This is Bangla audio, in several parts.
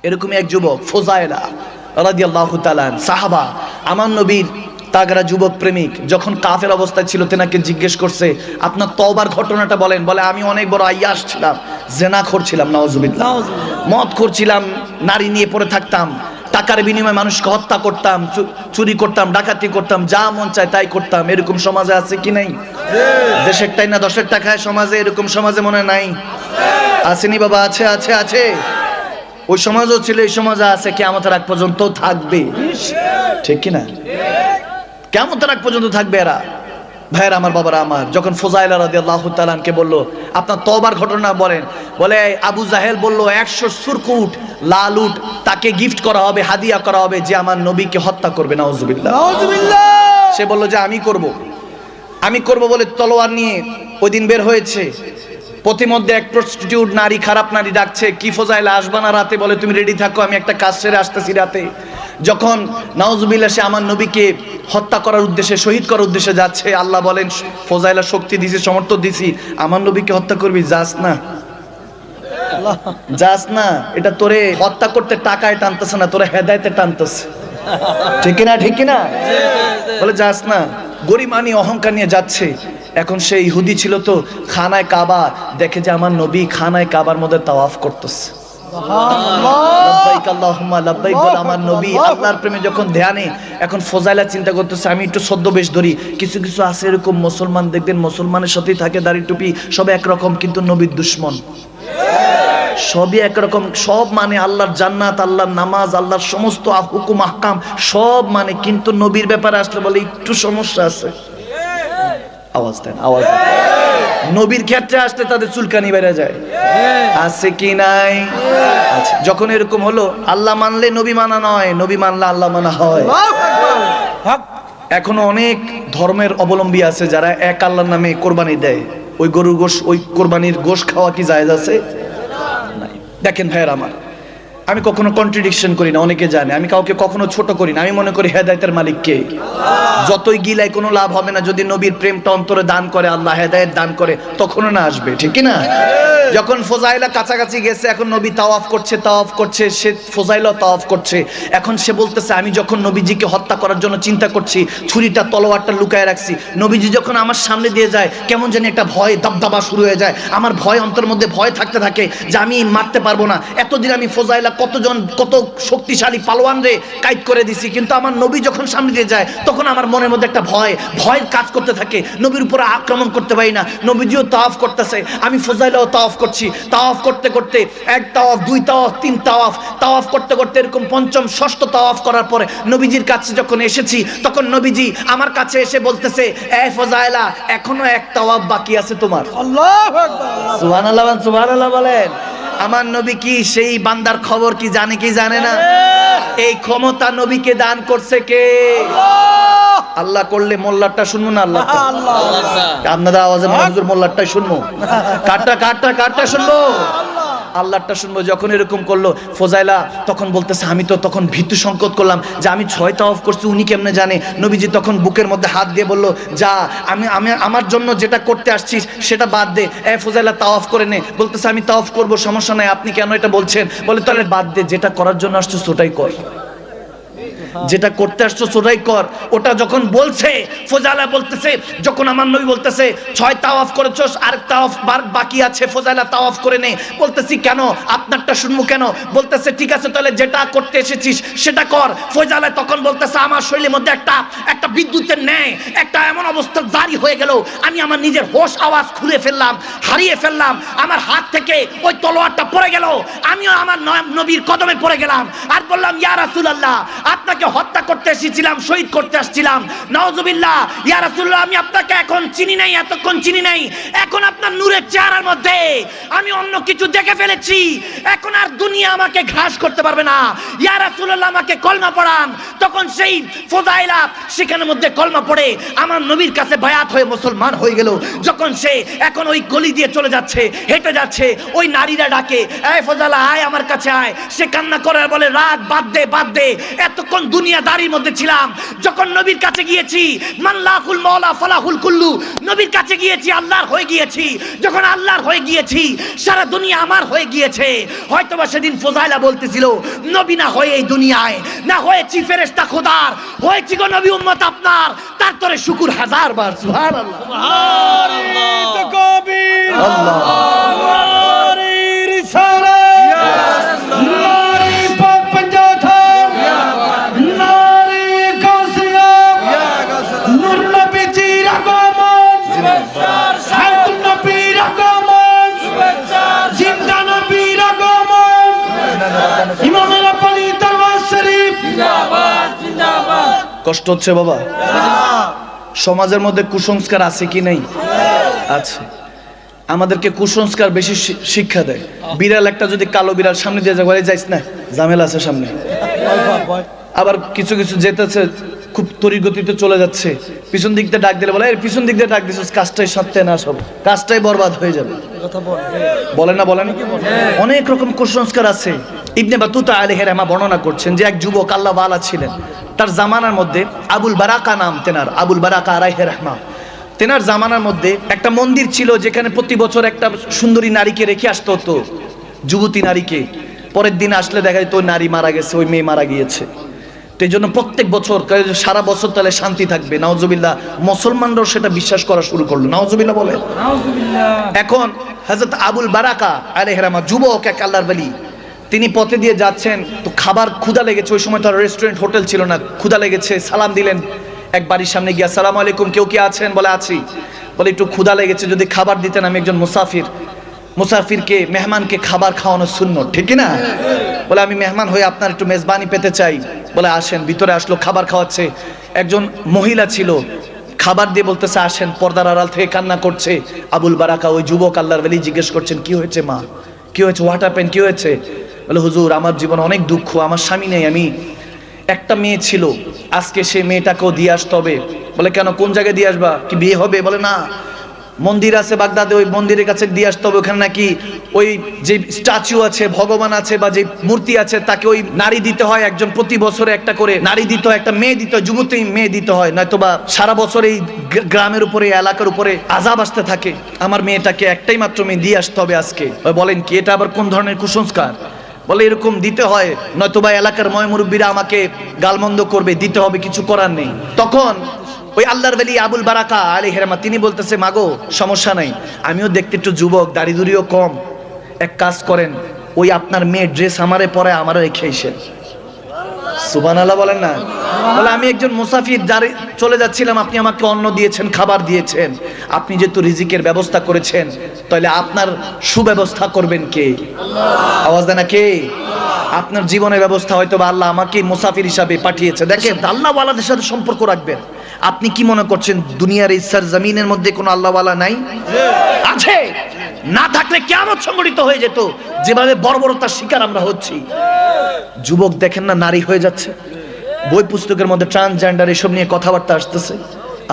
এরকমই এক যুবক ফুজাইলা রাদিয়াল্লাহু তাআলা সাহাবা, আমার নবীর তাগড়া যুবক প্রেমিক, যখন কাফের অবস্থায় ছিল তেনাকে জিজ্ঞেস করছে আপনার তওবার ঘটনাটা বলেন। বলে আমি অনেক বড় আইয়াশ ছিলাম, জেনাখোর ছিলাম, নাউজুবিল্লাহ, মদখোর ছিলাম, নারী নিয়ে পড়ে থাকতাম, টাকার বিনিময়ে মানুষকে হত্যা করতাম, চুরি করতাম, ডাকাতি করতাম, যা মন চায় তাই করতাম। এরকম সমাজে আছে কি নাই? দেশেরটাই না দশের টাকায় সমাজে, এরকম সমাজে মনে নাই? আসেনি বাবা? আছে আছে আছে। ওই সমাজও ছিল, এই সমাজে আছে, কিয়ামতের আগ পর্যন্ত থাকবে। ঠিক কি না? কিয়ামতের আগ পর্যন্ত থাকবে এরা। ভাইয়েরা আমার, বাবারা আমার, যখন ফুজাইলা রাদিয়াল্লাহু তাআলা কে বলল আপনার তওবার ঘটনা বলেন, বলে আবু জাহেল বলল 100 সুরকু উট, লাল উট তাকে গিফট করা হবে, হাদিয়া করা হবে, যে আমার নবীকে হত্যা করবে। নাউজুবিল্লাহ, নাউজুবিল্লাহ। সে বলল যে আমি করব বলে তলোয়ার নিয়ে ওই দিন বের হয়েছে। প্রতিমধ্যে এক প্রস্টিটিউট নারী, খারাপ নারী ডাকছে, কি ফুজাইলা আসবা না রাতে? বলে তুমি রেডি থাকো, আমি একটা কাজ সেরে আসতেছি রাতে। যখন নাউজুবিল্লাহ সে আমার নবীকে হত্যা করার উদ্দেশ্যে, শহীদ করার উদ্দেশ্যে যাচ্ছে, আল্লাহ বলেন ফুজাইলা শক্তি দিছি, সমর্থন দিছি, আমার নবীকে হত্যা করবি, যাস না, যাস না। এটা তোরে হত্যা করতে টাকায় টানতেছে না, তোরে হেদায়েতে টানতেছে। ঠিক কিনা? ঠিক কিনা? বলে যাস না। গরিমানি অহংকার নিয়ে যাচ্ছে। এখন সে ইহুদি ছিল তো, খানায় কাবা দেখে যে আমার নবী খানায় কাবার মধ্যে তাওয়াফ করতেছে। লাব্বাইক আল্লাহুম্মা লাব্বাইক বলে আমার নবী আল্লাহর প্রেমে যখন ধ্যানে, এখন ফজাইলা চিন্তা করতেছে আমি একটু ছদ্মবেশ ধরি। কিছু কিছু আছে এরকম মুসলমান, দেখবেন মুসলমানের সাথেই থাকে, দাড়ি টুপি সব একরকম, কিন্তু নবীর দুশমন। সবই একরকম, সব মানে আল্লাহর জান্নাত, আল্লাহর নামাজ, আল্লাহর সমস্ত হুকুম আহকাম সব মানে, কিন্তু নবীর ব্যাপারে আসলে বলে একটু সমস্যা আছে। আওয়াজ দেন, আওয়াজ দেন। নবীর ক্ষেত্রে আসলে তাদের চুলকানি বেড়ে যায়। আছে কি নাই? আচ্ছা, যখন এরকম হলো, আল্লাহ মানলে নবী মানা নয়, নবী মানলে আল্লাহ মানা হয়। এখনো অনেক ধর্মের অবলম্বী আছে যারা এক আল্লাহর নামে কোরবানি দেয়। ওই গরুর গোশ, ওই কোরবানির গোশ খাওয়া কি জায়েজ আছে? নাই। দেখেন ভাইয়ের আমার, আমি কখনো কন্ট্রাডিকশন করি না, অনেকে জানে। আমি কাউকে কখনো ছোট করি না। আমি মনে করি হেদায়েতের মালিক কে? যতই গিলাই কোনো লাভ হবে না। যদি নবীর প্রেমটা অন্তরে দান করে আল্লাহ, হেদায়েত দান করে, তখনও না আসবে। ঠিক কি না? যখন ফজাইলা কাছাকাছি গেছে, এখন নবী তাওয়াফ করছে, সে ফজাইলা তাওয়াফ করছে। এখন সে বলতেছে আমি যখন নবীজিকে হত্যা করার জন্য চিন্তা করছি, ছুরিটা তলোয়ারটা লুকায় রাখছি, নবীজি যখন আমার সামনে দিয়ে যায়, কেমন জানি একটা ভয় দাবদাবা শুরু হয়ে যায়। আমার ভয়, অন্তরের মধ্যে ভয় থাকতে থাকে যে আমি মারতে পারবো না। এতদিন আমি ফজাইলা কত শক্তিশালী পালোয়ান রে কাইদ করে দিছি, কিন্তু আমার নবী যখন সামনে দিয়ে যায়, তখন আমার মনের মধ্যে একটা ভয় কাজ করতে থাকে। নবীর উপরে আক্রমণ করতে পারি না। নবীজিও তাওয়াফ করতেছে, আমি ফজাইলাও তাওয়াফ করছি। তাওয়াফ করতে করতে এক তাওয়াফ, দুই তাওয়াফ, তিন তাওয়াফ করতে করতে এরকম পঞ্চম ষষ্ঠ তাওয়াফ করার পরে নবীজির কাছে যখন এসেছি, তখন নবীজি আমার কাছে এসে বলতেছে এ ফজাইলা, এখনো এক তাওয়াফ বাকি আছে তোমার। আল্লাহু আকবার, সুবহানাল্লাহ, সুবহানাল্লাহ বলেন। আমার নবী কি সেই বান্দার খবর কি জানে কি জানে না? এই ক্ষমতা নবীকে দান করছে কে? আল্লাহ করলে মোল্লারটা শুনবো না? আল্লাহ, আপনারা আওয়াজে হুজুর মোল্লারটাই শুনবো, কারটা শুনবো? আল্লাহটা শুনবো। যখন এরকম করলো ফজাইলা, তখন বলতেছে আমি তো তখন ভীতু সংকট করলাম যে আমি 6 তাওয়াফ করছি, উনি কেমনে জানে? নবীজি তখন বুকের মধ্যে হাত দিয়ে বলল যা, আমি আমার জন্য যেটা করতে আসছিস সেটা বাদ দে। ফজাইলা তাওয়াফ করে নে। বলতেছে আমি তাওয়াফ করবো, সমস্যা নাই, আপনি কেন এটা বলছেন? বলে তাহলে বাদ দে, যেটা করার জন্য আসছিস ওটাই কর, যেটা করতে আসছো সেটাই কর। ওটা যখন বলছে, ফজাইলা বলতেছে, যখন আমার নবী বলতেছে 6 তাওয়াফ করেছস, আর তাওয়াফ বাকি আছে, ফজাইলা তাওয়াফ করে নে। বলতেছি কেন? আপনারটা শুনবো কেন? বলতেছে ঠিক আছে তাহলে যেটা করতে এসেছিস সেটা কর। ফজাইলা তখন বলতেছে আমার শরীরের মধ্যে একটা বিদ্যুতের ন্যায় একটা এমন অবস্থা জারি হয়ে গেল, আমি আমার নিজের হোশ আওয়াজ খুলে ফেললাম, হারিয়ে ফেললাম। আমার হাত থেকে ওই তলোয়ারটা পড়ে গেল, আমিও আমার নবীর কদমে পড়ে গেলাম আর বললাম ইয়া রাসূলুল্লাহ, আপনাকে হত্যা করতে এসেছিলাম, শহীদ করতে আসছিলাম। নাউজুবিল্লাহ, ইয়া রাসূলুল্লাহ, আমি আপনাকে এখন চিনি নাই, এতক্ষণ চিনি নাই। এখন আপনার নূরের চেহারার মধ্যে আমি অন্য কিছু দেখে ফেলেছি। এখন আর দুনিয়া আমাকে ঘাস করতে পারবে না। ইয়া রাসূলুল্লাহ, আমাকে কলমা পড়ান। তখন সেই ফজাইলা সেখানের মধ্যে কলমা পড়ে আমার নবীর কাছে বায়াত হয়ে মুসলমান হয়ে গেল। যখন সে এখন ওই গলি দিয়ে চলে যাচ্ছে, হেঁটে যাচ্ছে, ওই নারীরা ডাকে এই ফজাইলা আয় আমার কাছে আয়। সে কান্না করে বলে রাগ, বাদ দে, এতক্ষণ দুনিয়াদারির মধ্যে ছিলাম, যখন নবীর কাছে গিয়েছি মাল্লাহুল মাওলা ফালাহুল কুল্লু, নবীর কাছে গিয়েছি আল্লাহর হয়ে গিয়েছি, যখন আল্লাহর হয়ে গিয়েছি সারা দুনিয়া আমার হয়ে গিয়েছে। হয়তোবা সেদিন ফজাইলা বলতেছিল নবী না হয়ে এই দুনিয়ায় না হয়েছি ফেরেশতা খোদার, হয়েছি গো নবী উম্মত আপনার, তার তোরে শুকুর হাজার বার। সুবহানাল্লাহ সুবহানাল্লাহ তাকবীর আল্লাহ কষ্ট হচ্ছে বাবা? সমাজের মধ্যে কুসংস্কার আছে কি নেই? আছে। আমাদেরকে কুসংস্কার বেশি শিক্ষা দেয়। বিড়াল একটা যদি কালো বিড়াল সামনে দিয়ে যায়, যাইস না, ঝামেলা আছে সামনে। আবার কিছু কিছু যেতেছে খুব তড়িৎ গতিতে চলে যাচ্ছে, পিছন দিক দিয়ে ডাক দিলে বলে এর পিছন দিক দিয়ে ডাক দিছিস, কাজটাই সত্যি না, সব কাজটাই বরবাদ হয়ে যাবে। বলে না বলেন? অনেক রকম কুসংস্কার আছে। ইবনে বাতুতা আলাইহির রাহমা বর্ণনা করছেন যে এক যুবক আল্লাহ ওয়ালা ছিলেন, তার জামানার মধ্যে আবুল বারাকা নাম তেনার, আবুল বারাকা আলাইহির রাহমা। তেনার জামানার মধ্যে একটা মন্দির ছিল যেখানে প্রতি বছর একটা সুন্দরী নারীকে রেখে আসতে হতো, যুবতী নারীকে। পরের দিন আসলে দেখা যেত ওই নারী মারা গেছে, ওই মেয়ে মারা গিয়েছে। তো এই জন্য প্রত্যেক বছর সারা বছর তাহলে শান্তি থাকবে, নাউজুবিল্লাহ। মুসলমানরাও সেটা বিশ্বাস করা শুরু করলো, নাউজুবিল্লাহ বলে। এখন হযরত আবুল বারাকা আলাইহির রাহমা যুবক এক আল্লাহর ওলি, তিনি পথে দিয়ে যাচ্ছেন, তো খাবার ক্ষুধা লেগেছে, ওই সময় তো আর রেস্টুরেন্ট হোটেল ছিল না, ক্ষুধা লেগেছে, সালাম দিলেন এক বাড়ির সামনে গিয়ে, আসসালামু আলাইকুম, কেউ কি আছেন? বলে আছি। বলে একটু ক্ষুধা লেগেছে, যদি খাবার দিতেন, আমি একজন মুসাফির, মুসাফিরকে মেহমানকে খাবার খাওয়ানো সুন্নত, ঠিক না? বলে আমি মেহমান হয়ে আপনার একটু মেজবানি পেতে চাই। বলে আসেন। ভিতরে আসলো, খাবার খাওয়াচ্ছে। একজন মহিলা ছিল, খাবার দিয়ে বলতেছে আসেন, পর্দার আড়াল থেকে কান্না করছে। আবুল বারাকা ওই যুবক আল্লাহর ওলি জিজ্ঞেস করছেন কি হয়েছে মা, কি হয়েছে, হোয়াট হ্যাপেন, কি হয়েছে? বলে হুজুর আমার জীবনে অনেক দুঃখ, আমার স্বামী নেই, আমি একটা মেয়ে ছিল, আজকে সেই মেয়েটাকেও দিয়ে আসতে হবে। বলে কেন, কোন জায়গায় দিয়ে আসবা, কি বিয়ে হবে? বলে না, মন্দির আছে বাগদাদে, ওই মন্দিরের কাছে দিয়ে আসতে হবে, ওখানে নাকি ওই যে স্ট্যাচু আছে, ভগবান আছে বা যে মূর্তি আছে, তাকে ওই নারী দিতে হয়, একজন প্রতি বছরে একটা করে নারী দিতে হয়, একটা মেয়ে দিতে হয়, যুবতী মেয়ে দিতে হয়, নয়তোবা সারা বছর এই গ্রামের উপরে, এলাকার উপরে আযাব আসতে থাকে। আমার মেয়েটাকে একটাই মাত্র মেয়ে দিয়ে আসতে হবে আজকে। বলেন কি, এটা আবার কোন ধরনের কুসংস্কার? বলে এরকম দিতে হয়, নয়তোবা এলাকার ময় মুরব্বীরা আমাকে গালমন্দ করবে, দিতে হবে, কিছু করার নেই। তখন ওই আল্লাহর ওলি আবুল বারাকা আলাইহির রাহমা তিনি বলতেছে মাগো সমস্যা নাই, আমিও দেখতে একটু যুবক, দাড়ি দুড়িও কম, এক কাজ করেন, ওই আপনার মেয়ের ড্রেস আমারে পরে আমারে রেখে এসেন। সুবহানাল্লাহ বলেন না? বলে আমি একজন মুসাফির চলে যাচ্ছিলাম, আপনি আমাকে অন্ন দিয়েছেন, খাবার দিয়েছেন, আপনি যেহেতু রিজিকের ব্যবস্থা করেছেন, তাহলে আপনার সুব্যবস্থা করবেন কে? আওয়াজ দেন না কে? আপনার জীবনের ব্যবস্থা হয়তো বা আল্লাহ আমাকে মুসাফির হিসাবে পাঠিয়েছে। দেখেন, আল্লাহ ওয়ালাদের সাথে সম্পর্ক রাখবেন। আপনি কি মনে করছেন দুনিয়ার এই জমিনের মধ্যে কোনো আল্লাহ ওয়ালা নাই? আছে। না থাকলে কিয়ামত সংঘটিত হয়ে যেত, যেভাবে বর্বরতার শিকার আমরা হচ্ছি। যুবক দেখেন না নারী হয়ে যাচ্ছে, বই পুস্তকের মধ্যে ট্রান্সজেন্ডার এসব নিয়ে কথাবার্তা আসতেছে,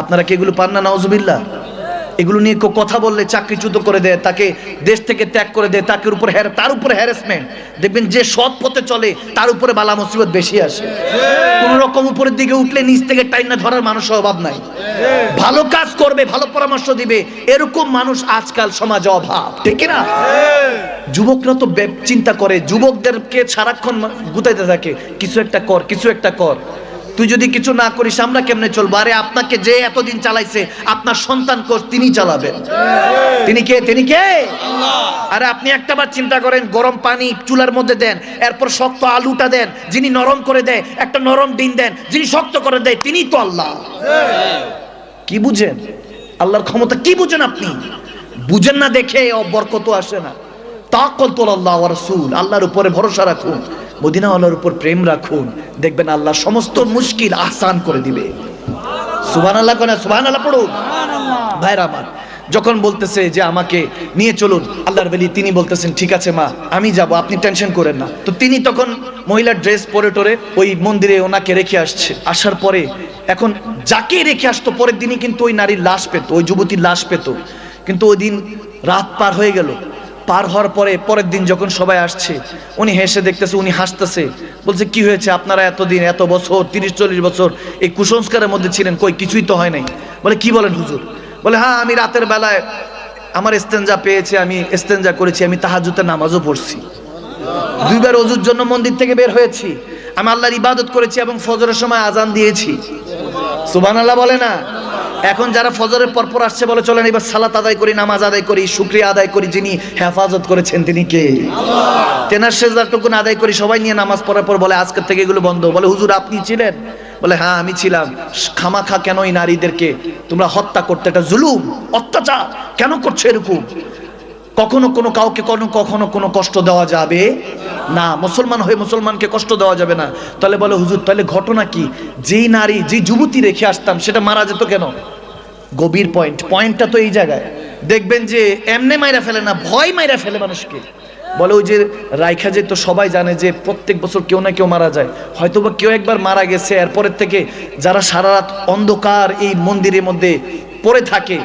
আপনারা কি এগুলো পান না? নাউজুবিল্লাহ। এগুলো নিয়ে কথা বললে চাকরিচ্যুত করে দেয়, তাকে দেশ থেকে ত্যাগ করে দেয়, তার উপরে হ্যারাসমেন্ট। দেখবেন যে সৎ পথে চলে তার উপরে বালা মুসিবত বেশি আসে। কোন রকম উপরের দিকে উঠলে নিচ থেকে টাইনা ধরার মানুষের অভাব নাই। ভালো কাজ করবে, ভালো পরামর্শ দিবে, এরকম মানুষ আজকাল সমাজে অভাব, ঠিক না? যুবকরা তো চিন্তা করে, যুবকদেরকে সারাক্ষণ গুতাইতে থাকে, কিছু একটা কর, কিছু একটা কর। তুই যদি কিছু না করিস আমরা কেমনে চলবো? আরে আপনাকে যে এতদিন চালাইছে, আপনার সন্তান কোষ, তিনি চালাবেন। তিনি কে? তিনি কে? আল্লাহ। আরে আপনি একটাবার চিন্তা করেন, গরম পানি চুলার মধ্যে দেন, এরপর শক্ত আলুটা দেন, যিনি নরম করে দেয়, একটা নরম ডিম দেন, যিনি শক্ত করে দেয়, তিনি তো আল্লাহ। কি বুঝেন আল্লাহর ক্ষমতা? কি বুঝেন আপনি? বুঝেন না দেখে বরকত আসে না। তাওয়াক্কুল আল্লাহ ওয়া রাসূল, আল্লাহর উপরে ভরসা রাখুন, মদিনা ওয়ালার উপর প্রেম রাখুন, দেখবেন আল্লাহ সমস্ত মুশকিল আসান করে দিবে। সুবহানাল্লাহ কোন? সুবহানাল্লাহ পড়ুন। ভাইরা আমার, যখন বলতেছে যে আমাকে নিয়ে চলুন আল্লাহর ওলি, তিনি বলতেছেন ঠিক আছে মা আমি যাব, আপনি টেনশন করেন না। তো তিনি তখন মহিলার ড্রেস পরে টরে ওই মন্দিরে ওনাকে রেখে আসছে। আসার পরে এখন যাকে রেখে আসতো পরের দিনই কিন্তু ওই নারীর লাশ পেত, ওই যুবতীর লাশ পেত। কিন্তু ওই দিন রাত পার হয়ে গেল, পার হওয়ার পরে পরের দিন যখন সবাই আসছে, উনি হেসে দেখতেছে, উনি হাসতেছে, বলছে কি হয়েছে আপনারা এতদিন এত বছর 30-40 বছর এই কুসংস্কারের মধ্যে ছিলেন, কই কিছুই তো হয় নাই। বলে কি বলেন হুজুর? বলে হ্যাঁ, আমি রাতের বেলায় আমার ইস্তেঞ্জা পেয়েছে, আমি ইস্তেঞ্জা করেছি, আমি তাহাজ্জুদের নামাজও পড়ছি, 2 বার ওযুর জন্য মন্দির থেকে বের হয়েছি, আমি আল্লাহর ইবাদত করেছি এবং ফজরের সময় আজান দিয়েছি। সুবহানাল্লাহ বলে না? এখন যারা ফজরের পরপর আসছে বলে চলেন এবার সালাত আদায় করি, নামাজ আদায় করি, শুকরিয়া আদায় করি, যিনি হেফাজত করেছেন তিনি কে? আল্লাহ। তেনার সেজদাটুকুন আদায় করি, সবাই নিয়ে নামাজ পড়ার পর বলে আজকের থেকে এগুলো বন্ধ। বলে হুজুর আপনি ছিলেন? বলে হ্যাঁ আমি ছিলাম। খামাখা কেন এই নারীদেরকে তোমরা হত্যা করতে? এটা জুলুম, অত্যাচার কেন করছো এরকম? কখনো কোনো কাউকে কখনো কোনো কষ্ট দেওয়া যাবে না, মুসলমান হয়ে মুসলমানকে কষ্ট দেওয়া যাবে না। তাহলে বলে হুজুর তাহলে ঘটনা কি? যেই নারী যেই যুবতী রেখে আসতাম সেটা মারা যেত কেন? গভীর পয়েন্টটা তো এই জায়গায়। দেখবেন যে এমনে মাইরা ফেলে না, ভয় মাইরা ফেলে মানুষকে। বলে ওই যে রাইখা যেত, সবাই জানে যে প্রত্যেক বছর কেউ না কেউ মারা যায়, হয়তোবা কেউ একবার মারা গেছে, এরপরের থেকে যারা সারা রাত অন্ধকার এই মন্দিরের মধ্যে পড়ে থাকে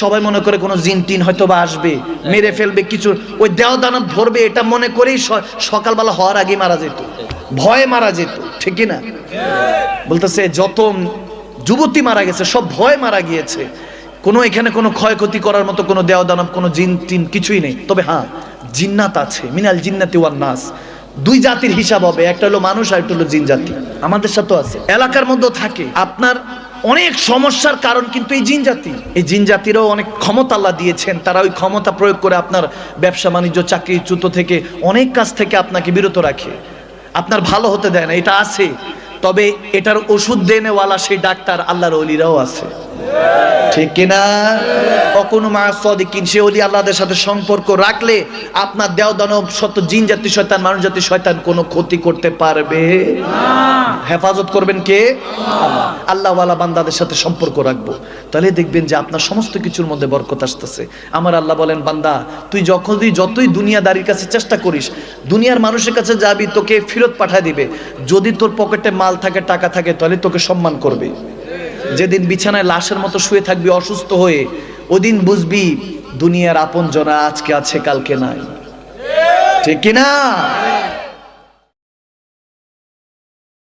সবাই মনে করে কোনো জিন টিন হয়তো বা আসবে, মেরে ফেলবে, কিছু ওই দেহ দানব ধরবে, এটা মনে করেই সকালবেলা হওয়ার আগে মারা যেত, ভয়ে মারা যেত। ঠিক না? বলতেছে যত যুবতী মারা গেছে সব ভয় মারা গিয়েছে, কোনো এখানে কোনো ক্ষয়ক্ষতি করার মতো কোনো দেহ দানব কোনো জিন টিন কিছুই নেই। তবে হ্যাঁ জিন্নাত আছে, মিনাল জিন্নাতি ওয়ান নাস, 2 জাতির হিসাব হবে, একটা হলো মানুষ আর একটা হলো জিন জাতি। আমাদের সাথেও আছে, এলাকার মধ্যেও থাকে। আপনার অনেক সমস্যার কারণ কিন্তু এই জিন জাতি। এই জিন জাতিরও অনেক ক্ষমতা আল্লাহ দিয়েছেন, তারা ওই ক্ষমতা প্রয়োগ করে আপনার ব্যবসা বাণিজ্য চাকরি চ্যুত থেকে অনেক কাজ থেকে আপনাকে বিরত রাখে, আপনার ভালো হতে দেয় না। এটা আছে, তবে এটার ওষুধ দেনেওয়ালা সেই ডাক্তার আল্লাহর ওলিরাও আছে। ঠিক কিনা? কখনো মা সাদিকিন, সে ওলি আল্লাহদের সাথে সম্পর্ক রাখলে আপনার দেহ দানব শত জিন জাতি শয়তান মানুষ জাতি শয়তান কোনো ক্ষতি করতে পারবে না। হেফাজত করবেন কে? আল্লাহ। আল্লাহওয়ালা বান্দাদের সাথে সম্পর্ক রাখবো, তাহলে দেখবেন যে আপনার সমস্ত কিছুর মধ্যে বরকত আসতেছে। আমার আল্লাহ বলেন বান্দা তুই যতই দুনিয়াদারির কাছে চেষ্টা করিস, দুনিয়ার মানুষের কাছে যাবি, তোকে ফেরত পাঠায় দিবে। যদি তোর পকেটে মাল থাকে টাকা থাকে তাহলে তোকে সম্মান করবে। যেদিন বিছানায় লাশের মতো শুয়ে থাকবি অসুস্থ হয়ে, ওদিন বুঝবি দুনিয়ার আপন জনা আজকে আছে কালকে নাই। ঠিক কিনা?